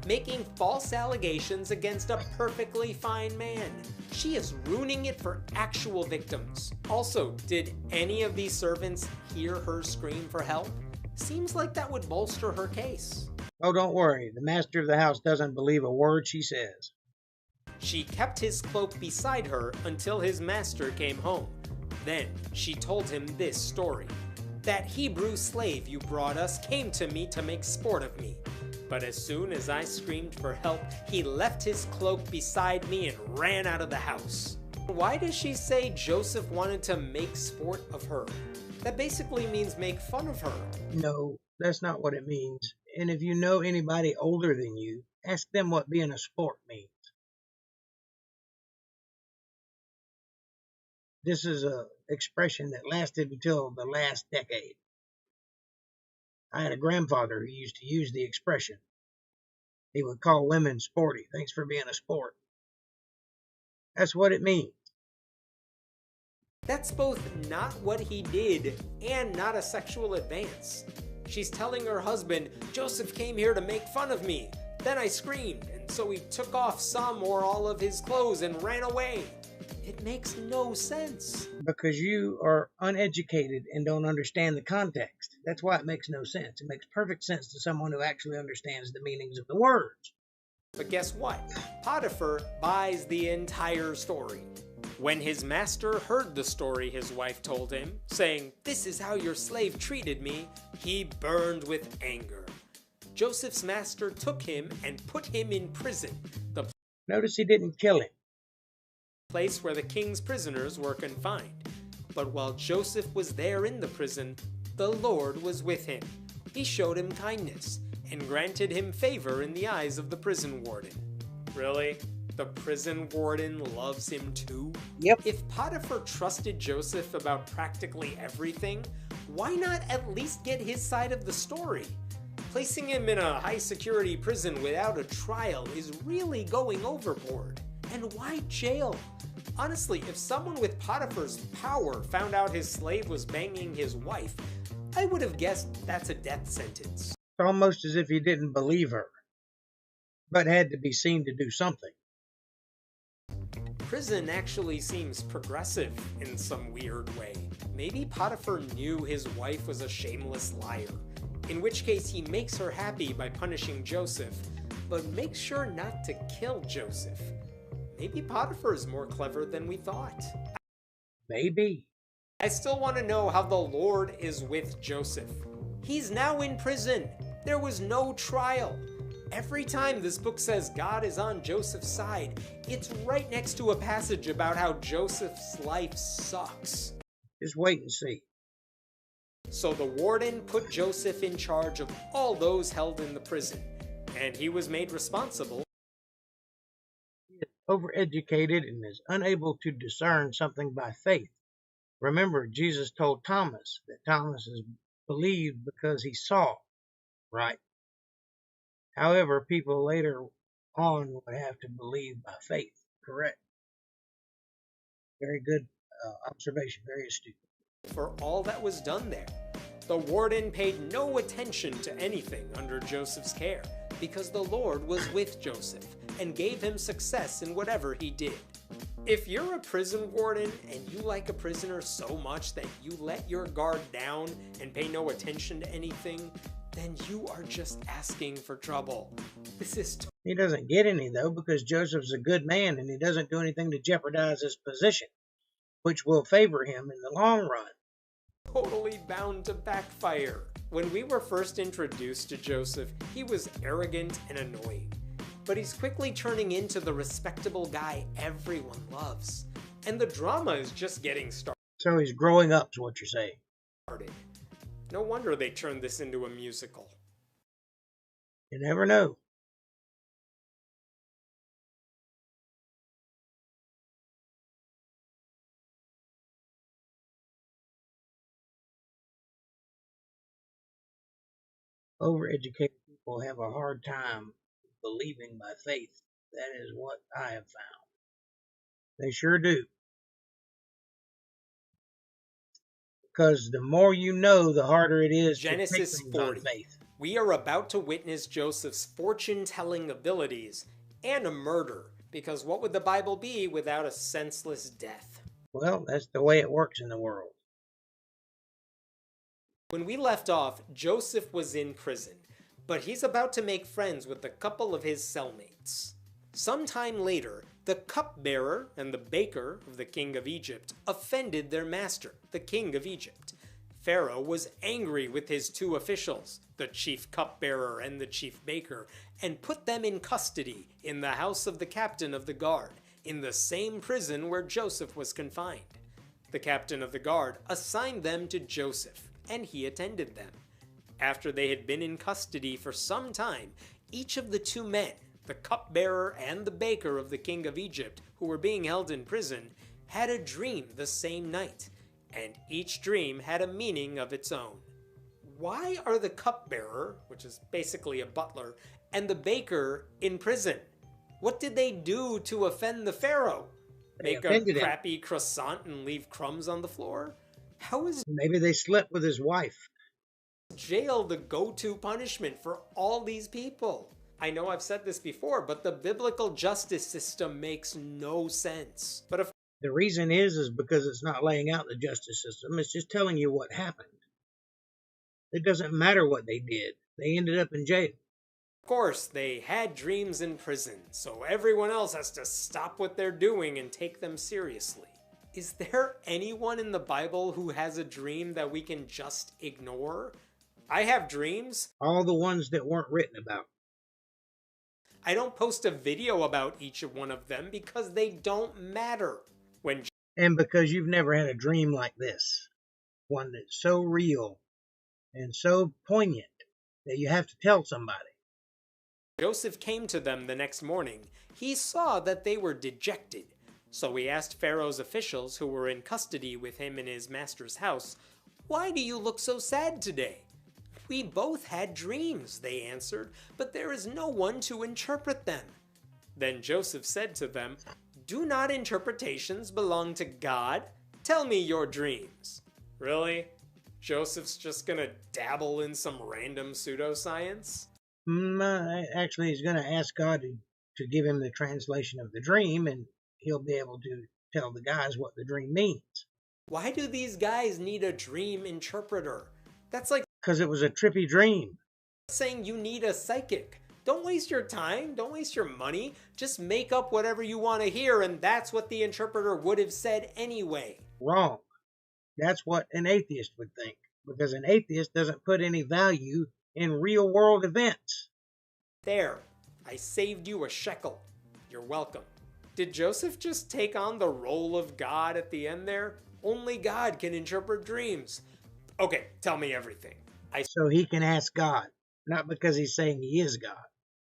Making false allegations against a perfectly fine man. She is ruining it for actual victims. Also, did any of these servants hear her scream for help? Seems like that would bolster her case. Oh, don't worry. The master of the house doesn't believe a word she says. She kept his cloak beside her until his master came home. Then she told him this story. "That Hebrew slave you brought us came to me to make sport of me. But as soon as I screamed for help, he left his cloak beside me and ran out of the house." Why does she say Joseph wanted to make sport of her? That basically means make fun of her. No, that's not what it means. And if you know anybody older than you, ask them what being a sport means. This is an expression that lasted until the last decade. I had a grandfather who used to use the expression. He would call women sporty. "Thanks for being a sport." That's what it means. That's both not what he did and not a sexual advance. She's telling her husband, "Joseph came here to make fun of me. Then I screamed, and so he took off some or all of his clothes and ran away." It makes no sense. Because you are uneducated and don't understand the context. That's why it makes no sense. It makes perfect sense to someone who actually understands the meanings of the words. But guess what? Potiphar buys the entire story. When his master heard the story his wife told him, saying, "This is how your slave treated me," he burned with anger. Joseph's master took him and put him in prison, the Notice he didn't kill him. place where the king's prisoners were confined. But while Joseph was there in the prison, the Lord was with him. He showed him kindness and granted him favor in the eyes of the prison warden. Really? The prison warden loves him too? Yep. If Potiphar trusted Joseph about practically everything, why not at least get his side of the story? Placing him in a high-security prison without a trial is really going overboard. And why jail? Honestly, if someone with Potiphar's power found out his slave was banging his wife, I would have guessed that's a death sentence. It's almost as if he didn't believe her, but had to be seen to do something. Prison actually seems progressive in some weird way. Maybe Potiphar knew his wife was a shameless liar, in which case he makes her happy by punishing Joseph, but makes sure not to kill Joseph. Maybe Potiphar is more clever than we thought. Maybe. I still want to know how the Lord is with Joseph. He's now in prison. There was no trial. Every time this book says God is on Joseph's side, it's right next to a passage about how Joseph's life sucks. Just wait and see. So the warden put Joseph in charge of all those held in the prison, and he was made responsible. He is overeducated and is unable to discern something by faith. Remember, Jesus told Thomas that Thomas is believed because he saw, right? However, people later on would have to believe by faith. Correct. Very good observation. Very astute. For all that was done there. The warden paid no attention to anything under Joseph's care, because the Lord was with Joseph and gave him success in whatever he did. If you're a prison warden and you like a prisoner so much that you let your guard down and pay no attention to anything, then you are just asking for trouble. He doesn't get any, though, because Joseph's a good man and he doesn't do anything to jeopardize his position, which will favor him in the long run. Totally bound to backfire. When we were first introduced to Joseph, he was arrogant and annoying. But he's quickly turning into the respectable guy everyone loves. And the drama is just getting started. So he's growing up, is what you're saying. No wonder they turned this into a musical. You never know. Overeducated people have a hard time believing by faith. That is what I have found. They sure do. Because the more you know, the harder it is Genesis to take things 40. on faith. We are about to witness Joseph's fortune-telling abilities and a murder, because what would the Bible be without a senseless death? Well, that's the way it works in the world. When we left off, Joseph was in prison, but he's about to make friends with a couple of his cellmates. Sometime later, the cupbearer and the baker of the king of Egypt offended their master, the king of Egypt. Pharaoh was angry with his two officials, the chief cupbearer and the chief baker, and put them in custody in the house of the captain of the guard, in the same prison where Joseph was confined. The captain of the guard assigned them to Joseph, and he attended them. After they had been in custody for some time, each of the two men, the cupbearer and the baker of the king of Egypt, who were being held in prison, had a dream the same night, and each dream had a meaning of its own. Why are the cupbearer, which is basically a butler, and the baker in prison? What did they do to offend the Pharaoh? Make a crappy croissant and leave crumbs on the floor? How is Maybe they slept with his wife. jail the go-to punishment for all these people? I know I've said this before, but the biblical justice system makes no sense. But if The reason is because it's not laying out the justice system. It's just telling you what happened. It doesn't matter what they did. They ended up in jail. Of course, they had dreams in prison, so everyone else has to stop what they're doing and take them seriously. Is there anyone in the Bible who has a dream that we can just ignore? I have dreams. All the ones that weren't written about. I don't post a video about each one of them because they don't matter. And because you've never had a dream like this. One that's so real and so poignant that you have to tell somebody. Joseph came to them the next morning, he saw that they were dejected. So he asked Pharaoh's officials who were in custody with him in his master's house, "Why do you look so sad today?" "We both had dreams," they answered, "but there is no one to interpret them." Then Joseph said to them, "Do not interpretations belong to God? Tell me your dreams." Really? Joseph's just gonna dabble in some random pseudoscience? Actually, he's going to ask God to give him the translation of the dream, and he'll be able to tell the guys what the dream means. Why do these guys need a dream interpreter? That's like Because it was a trippy dream. saying you need a psychic. Don't waste your time, don't waste your money. Just make up whatever you want to hear, and that's what the interpreter would have said anyway. Wrong. That's what an atheist would think. Because an atheist doesn't put any value in real world events. There, I saved you a shekel. You're welcome. Did Joseph just take on the role of God at the end there? Only God can interpret dreams. Okay, tell me everything. I So he can ask God. Not because he's saying he is God.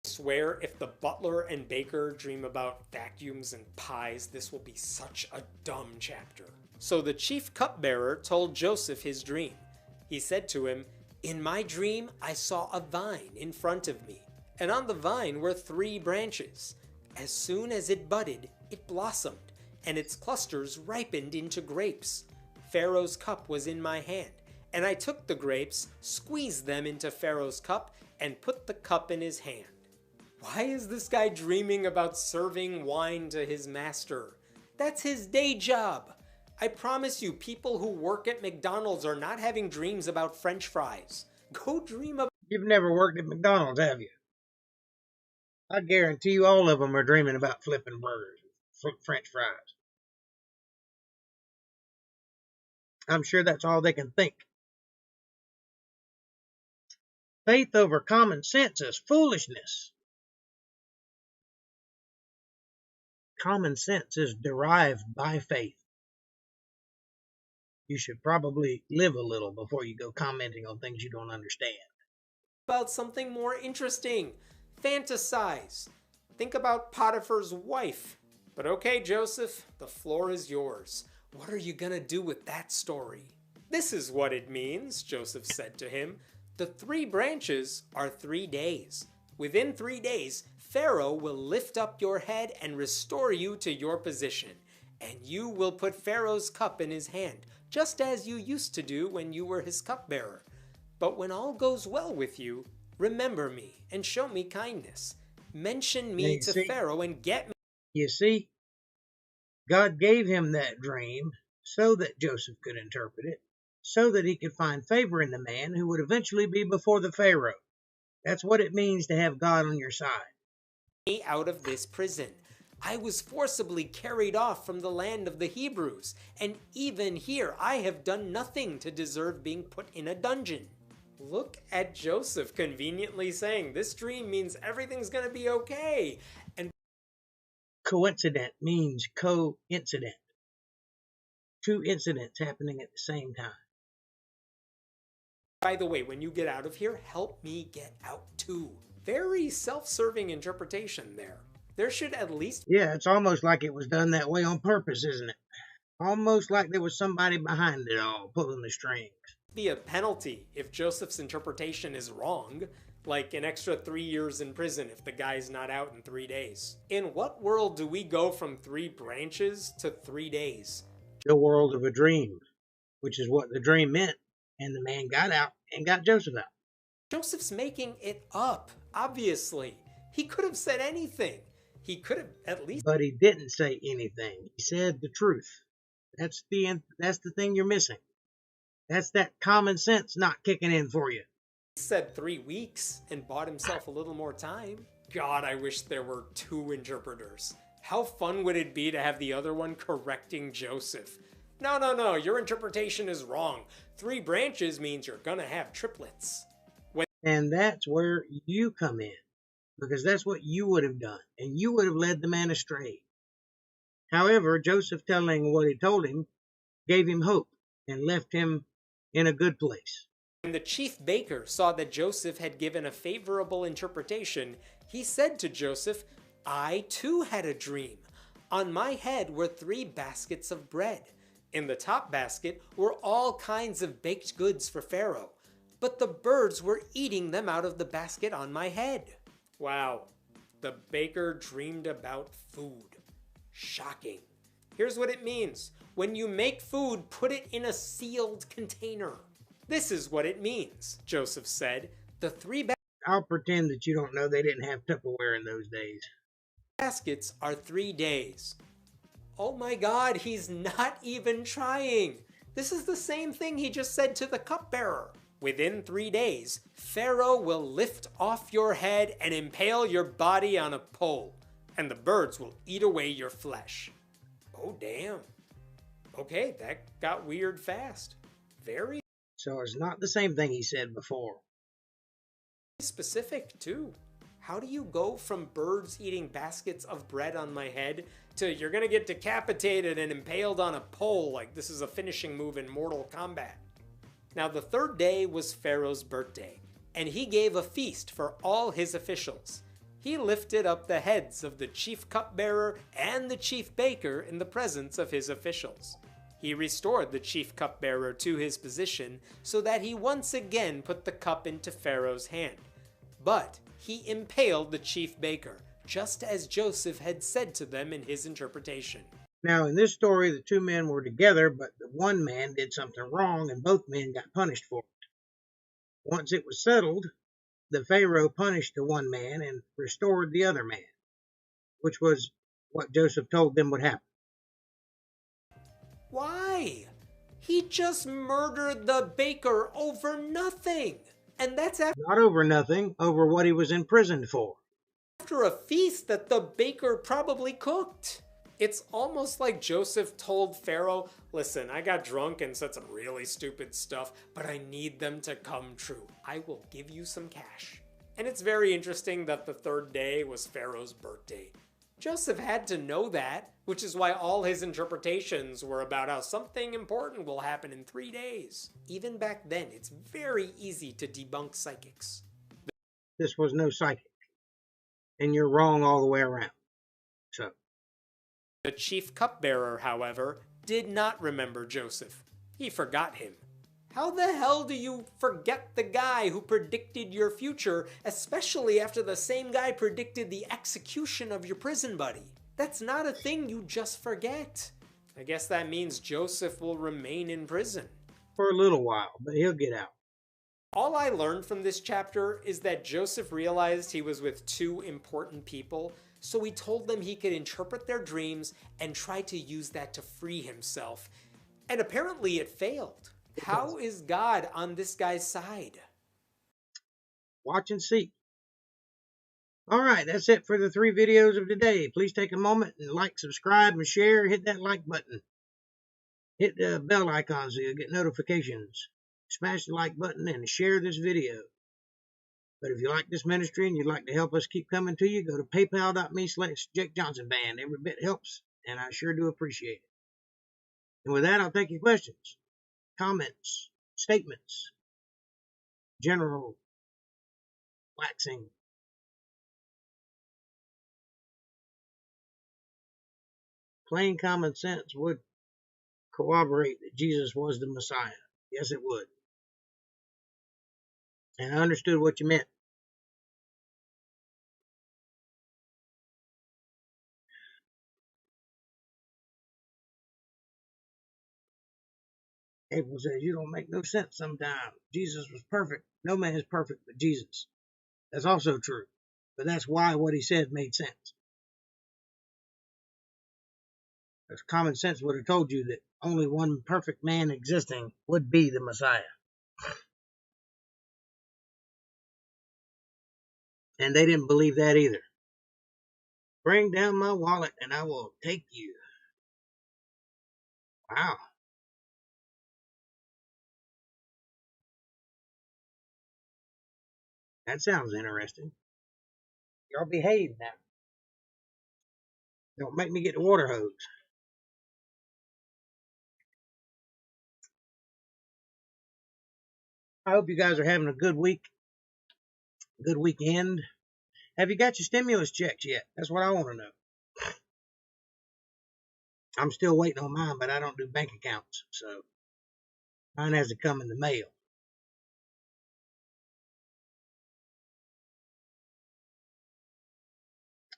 swear if the butler and baker dream about vacuums and pies, this will be such a dumb chapter. So the chief cupbearer told Joseph his dream. He said to him, "In my dream I saw a vine in front of me, and on the vine were 3 branches. As soon as it budded, it blossomed, and its clusters ripened into grapes. Pharaoh's cup was in my hand, and I took the grapes, squeezed them into Pharaoh's cup, and put the cup in his hand." Why is this guy dreaming about serving wine to his master? That's his day job. I promise you, people who work at McDonald's are not having dreams about French fries. Go dream about... You've never worked at McDonald's, have you? I guarantee you all of them are dreaming about flipping burgers, French fries. I'm sure that's all they can think. Faith over common sense is foolishness. Common sense is derived by faith. You should probably live a little before you go commenting on things you don't understand. something more interesting. Fantasize. Think about Potiphar's wife. But okay, Joseph, the floor is yours. What are you gonna do with that story? This is what it means, Joseph said to him. The 3 branches are 3 days. Within 3 days, Pharaoh will lift up your head and restore you to your position, and you will put Pharaoh's cup in his hand, just as you used to do when you were his cupbearer. But when all goes well with you, remember me and show me kindness. Mention me to Pharaoh and get me. You see, God gave him that dream so that Joseph could interpret it, so that he could find favor in the man who would eventually be before the Pharaoh. That's what it means to have God on your side. Out of this prison. I was forcibly carried off from the land of the Hebrews, and even here I have done nothing to deserve being put in a dungeon. Look at Joseph conveniently saying this dream means everything's gonna be okay. And Coincident means co-incident. 2 incidents happening at the same time. by the way, when you get out of here, help me get out too. Very self-serving interpretation there. There should at least... Yeah, it's almost like it was done that way on purpose, isn't it? Almost like there was somebody behind it all, pulling the strings. be a penalty if Joseph's interpretation is wrong, like an extra 3 years in prison if the guy's not out in 3 days. In what world do we go from 3 branches to 3 days? The world of a dream, which is what the dream meant, and the man got out and got Joseph out. Joseph's making it up, obviously. He could have said anything. He could have at least... But he didn't say anything. He said the truth. That's the thing you're missing. That's that common sense not kicking in for you. He said 3 weeks and bought himself a little more time. God, I wish there were 2 interpreters. How fun would it be to have the other one correcting Joseph? No, your interpretation is wrong. 3 branches means you're gonna have triplets. And that's where you come in, because that's what you would have done, and you would have led the man astray. However, Joseph telling what he told him gave him hope and left him in a good place. When the chief baker saw that Joseph had given a favorable interpretation, he said to Joseph, I too had a dream. On my head were 3 baskets of bread. In the top basket were all kinds of baked goods for Pharaoh, but the birds were eating them out of the basket on my head. Wow, the baker dreamed about food. Shocking. Here's what it means. When you make food, put it in a sealed container. This is what it means, Joseph said. The 3 I'll pretend that you don't know they didn't have Tupperware in those days. baskets are 3 days. Oh my God, he's not even trying. This is the same thing he just said to the cupbearer. Within 3 days, Pharaoh will lift off your head and impale your body on a pole, and the birds will eat away your flesh. Oh, damn. Okay, that got weird fast. Very So it's not the same thing he said before. specific, too. How do you go from birds eating baskets of bread on my head to you're gonna get decapitated and impaled on a pole like this is a finishing move in Mortal Kombat? Now, the third day was Pharaoh's birthday, and he gave a feast for all his officials. He lifted up the heads of the chief cupbearer and the chief baker in the presence of his officials. He restored the chief cupbearer to his position so that he once again put the cup into Pharaoh's hand. But he impaled the chief baker, just as Joseph had said to them in his interpretation. Now, in this story, the two men were together, but the one man did something wrong, and both men got punished for it. Once it was settled, the Pharaoh punished the one man and restored the other man, which was what Joseph told them would happen. Why? He just murdered the baker over nothing. And that's Not over nothing, over what he was imprisoned for. after a feast that the baker probably cooked. It's almost like Joseph told Pharaoh, listen, I got drunk and said some really stupid stuff, but I need them to come true. I will give you some cash. And it's very interesting that the third day was Pharaoh's birthday. Joseph had to know that, which is why all his interpretations were about how something important will happen in 3 days. Even back then, it's very easy to debunk psychics. This was no psychic, and you're wrong all the way around. So, The chief cupbearer, however, did not remember Joseph. He forgot him. How the hell do you forget the guy who predicted your future, especially after the same guy predicted the execution of your prison buddy? That's not a thing you just forget. I guess that means Joseph will remain in prison. for a little while, but he'll get out. All I learned from this chapter is that Joseph realized he was with two important people, so he told them he could interpret their dreams and try to use that to free himself. And apparently it failed. How is God on this guy's side? Watch and see. All right, that's it for the 3 videos of today. Please take a moment and like, subscribe, and share. Hit that like button. Hit the bell icon so you'll get notifications. Smash the like button and share this video. But if you like this ministry and you'd like to help us keep coming to you, go to paypal.me/JakeJohnsonBand. Every bit helps, and I sure do appreciate it. And with that, I'll take your questions, comments, statements, general waxing. Plain common sense would corroborate that Jesus was the Messiah. Yes, it would. And I understood what you meant. April says, you don't make no sense sometimes. Jesus was perfect. No man is perfect but Jesus. That's also true. But that's why what he said made sense. Because common sense would have told you that only one perfect man existing would be the Messiah. And they didn't believe that either. Bring down my wallet and I will take you. Wow. That sounds interesting. Y'all behave now. Don't make me get the water hose. I hope you guys are having a good week, good weekend. Have you got your stimulus checks yet? That's what I want to know. I'm still waiting on mine, but I don't do bank accounts, so mine has to come in the mail.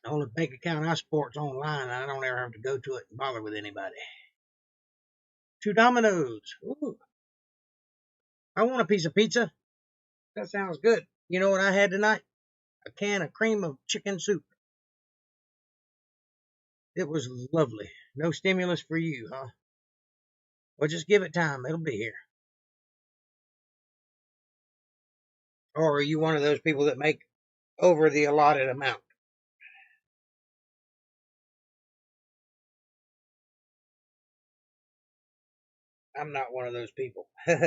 The only bank account I support's online, and I don't ever have to go to it and bother with anybody. 2 Domino's. Ooh. I want a piece of pizza. That sounds good. You know what I had tonight? A can of cream of chicken soup. It was lovely. No stimulus for you, huh? Well, just give it time. It'll be here. Or are you one of those people that make over the allotted amount? I'm not one of those people. I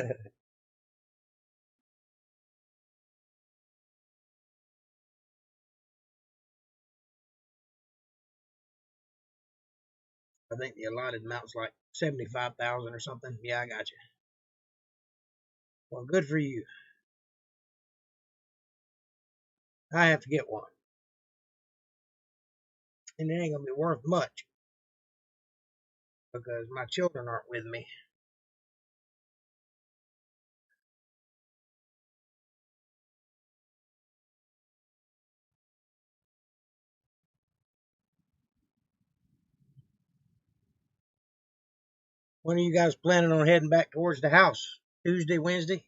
think the allotted amount's like 75,000 or something. Yeah, I got you. Well, good for you. I have to get one. And it ain't gonna be worth much because my children aren't with me. When are you guys planning on heading back towards the house? Tuesday, Wednesday?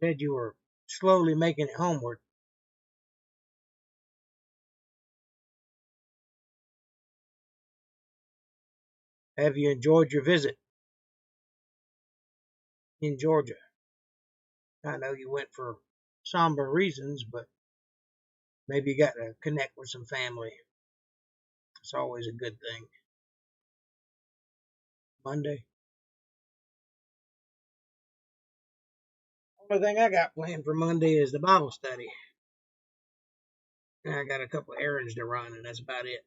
Said you were slowly making it homeward. Have you enjoyed your visit in Georgia? I know you went for somber reasons, but maybe you got to connect with some family. It's always a good thing. Monday. Only thing I got planned for Monday is the Bible study. And I got a couple of errands to run, and that's about it.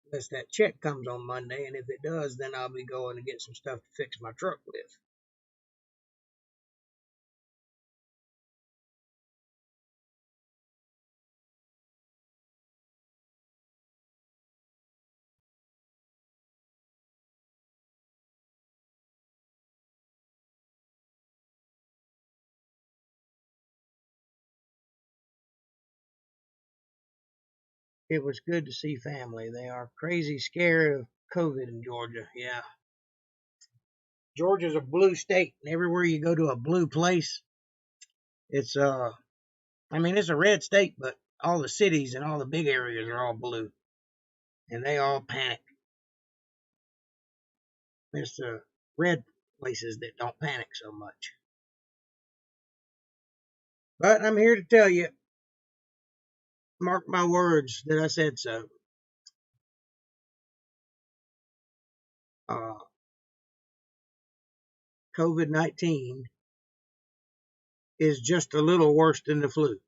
Unless that check comes on Monday, and if it does, then I'll be going to get some stuff to fix my truck with. It was good to see family. They are crazy scared of COVID in Georgia. Yeah. Georgia's a blue state, and everywhere you go to a blue place, it's I mean it's a red state, but all the cities and all the big areas are all blue, and they all panic. It's the red places that don't panic so much. But I'm here to tell you, mark my words that I said so. Uh, COVID-19 is just a little worse than the flu,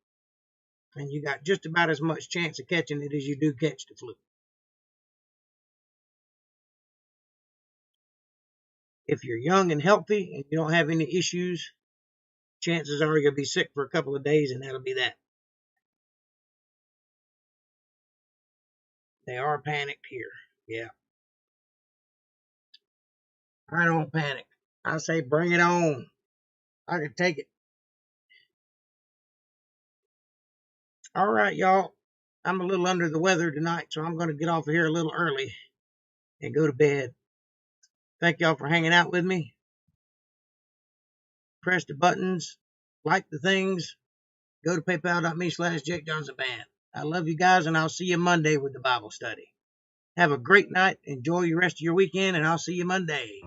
and you got just about as much chance of catching it as you do catch the flu. If you're young and healthy and you don't have any issues, chances are you're going to be sick for a couple of days, and that'll be that. They are panicked here. Yeah. I don't panic. I say bring it on. I can take it. All right, y'all. I'm a little under the weather tonight, so I'm going to get off of here a little early and go to bed. Thank y'all for hanging out with me. Press the buttons, like the things, go to paypal.me/Jake Johnson Band. I love you guys, and I'll see you Monday with the Bible study. Have a great night. Enjoy the rest of your weekend, and I'll see you Monday.